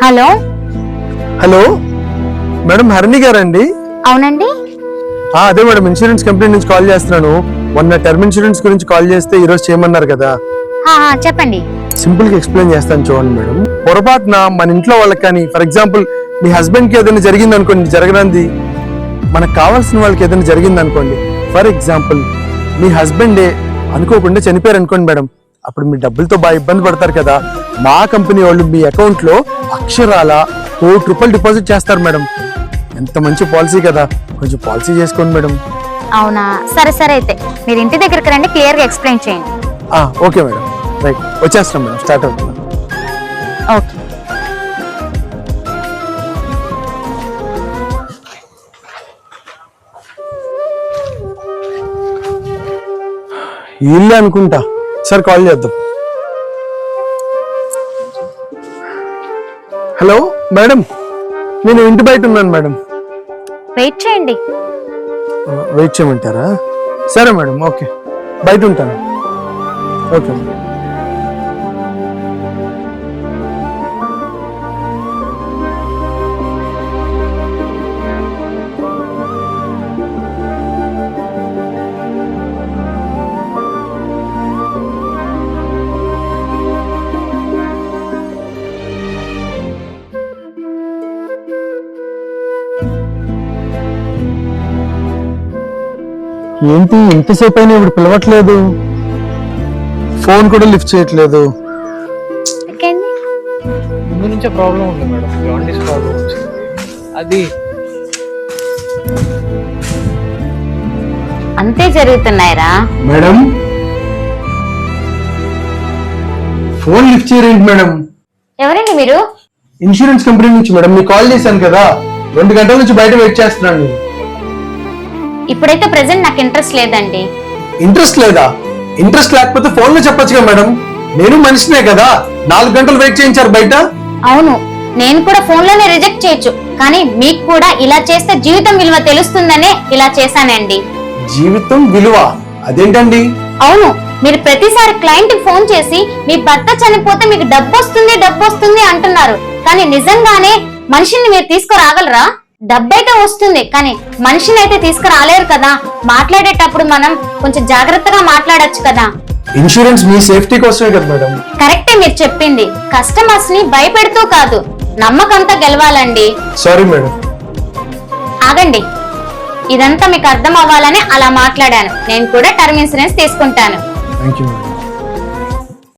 Hello hello madam Harini గారండి? అవునండి. అదే మేడం, ఇన్సూరెన్స్ కంపెనీ నుంచి కాల్ చేస్తున్నాను. మొన్న టర్మ్ ఇన్సూరెన్స్ గురించి కాల్ చేస్తే ఈ రోజు చేయమన్నారు కదా. చెప్పండి. సింపుల్ గా ఎక్స్ప్లెయిన్ చేస్తాను చూడండి మేడం. పొరపాటున మన ఇంట్లో వాళ్ళకి కానీ, ఫర్ ఎగ్జాంపుల్ మీ హస్బెండ్ కి ఏదైనా జరిగింది అనుకోండి, జరగనంది మనకు కావాల్సిన వాళ్ళకి ఏదైనా జరిగింది అనుకోండి, ఫర్ ఎగ్జాంపుల్ మీ హస్బెండే అనుకోకుండా చనిపోయారు అనుకోండి మేడం, అప్పుడు మీ డబ్బులతో బాగా ఇబ్బంది పడతారు కదా. మా కంపెనీ వాళ్ళు మీ అకౌంట్ లో అక్షరాల ₹1,00,00,000 డిపాజిట్ చేస్తారు మేడం. ఎంత మంచి పాలసీ కదా, కొంచెం పాలసీ చేసుకోండి మేడం. అవునా, సరే సరే, అయితే మీరు ఇంటి దగ్గరికి రండి, క్లియర్ గా ఎక్స్ప్లెయిన్ చేయండి. ఓకే మేడం, రైట్, వచ్చేస్తాం మేడం, స్టార్ట్ అవుతున్నాం. ఓకే. ఇల్లే అనుకుంటా, సార్ కాల్ చేద్దాం. హలో మేడం, నేను ఇంటి బయట ఉన్నాను మేడం. వెయిట్ చేయండి. వెయిట్ చేయమంటారా? సరే మేడం, ఓకే, బయట ఉంటాను. Okay madam. ఏంటి ఎంతసేపు అయినా ఇప్పుడు పిలవట్లేదు, ఫోన్ కూడా లిఫ్ట్ చేయట్లేదు. ముందు నుంచే ప్రాబ్లం ఉంది మేడం, జాండీస్ ప్రాబ్లం వచ్చింది. అది అంతే జరుగుతున్నాయిరా మేడం. ఫోన్ లిఫ్ట్ చేయరేంటి మేడం? ఎవరండి మీరు? ఇన్సూరెన్స్ కంపెనీ నుంచి మేడం, మీకు కాల్ చేశాను కదా, 2 గంటల నుంచి బయట వెయిట్ చేస్తున్నాను. ఇప్పుడైతే ప్రెసెంట్ నాకు ఇంట్రెస్ట్ లేదండి. ఇంట్రెస్ట్ లేదా? ఇంట్రెస్ట్ లేకపోతే ఫోన్ లో చెప్పొచ్చుగా మేడం, నేను మనిషినే కదా. 4 గంటలు వెయిట్ చేయించారు బయట. అవును, నేను కూడా ఫోన్ లోనే రిజెక్ట్ చేయొచ్చు, కానీ మీకు కూడా ఇలా చేస్తే జీవితం విలువ తెలుస్తుందనే ఇలా చేశానండి. జీవితం విలువ అదేంటండి? అవును, మీరు ప్రతిసారి క్లయింట్ కి ఫోన్ చేసి మీ భర్త చనిపోతే మీకు డబ్బు వస్తుంది అంటున్నారు, కానీ నిజంగానే మనిషిని మీరు తీసుకురాగలరా? డబ్బైతే వస్తుంది, కానీ మనిషిని అయితే తీసుకురాలేరు కదా. మాట్లాడేటప్పుడు మనం కొంచెం జాగ్రత్తగా మాట్లాడొచ్చు కదా. ఇన్సూరెన్స్ మీ సేఫ్టీ కోసమే కదా మేడం. కరెక్టే మీరు చెప్పింది, కస్టమర్స్ ని భయపెడుతూ కాదు, నమ్మకంతో గెలవాలండి. Sorry madam. ఆగండి, ఇదంతా మీకు అర్థం అవ్వాలని అలా మాట్లాడాను. నేను కూడా టర్మ్ ఇన్సూరెన్స్ తీసుకుంటాను. Thank you madam.